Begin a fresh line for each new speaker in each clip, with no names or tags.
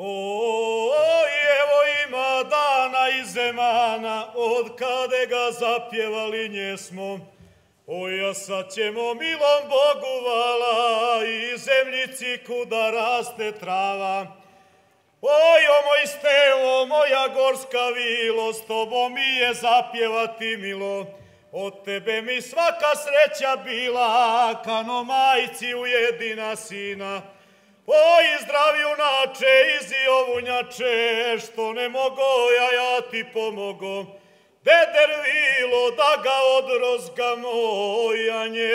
Oj, evo ima dana i zemana, od kade ga zapjevali njesmo. Oj, a sad ćemo milom Bogu vala i zemljici kuda raste trava. Oj, o moj Stevo, moja gorska vilo, s tobom mi je zapjevati milo. Od tebe mi svaka sreća bila, kano majci ujedina sina. Oj, zdravi junače, izi ovunjače, što ne mogo, ja ti pomogo. Deder vilo, da ga odrozga moja nje.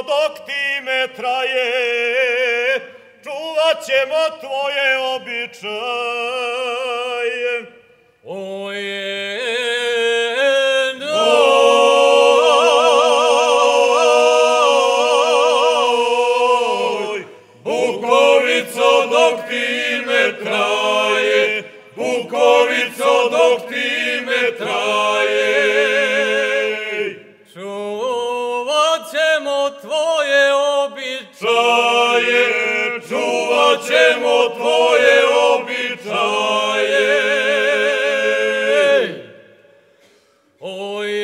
Dok ti me traje, čuvat ćemo tvoje običaje.
Bukovico, dok ti me traje, Bukovico, dok ti me traje.
Tvoje običaje,
čuvat ćemo tvoje običaje.
Oj,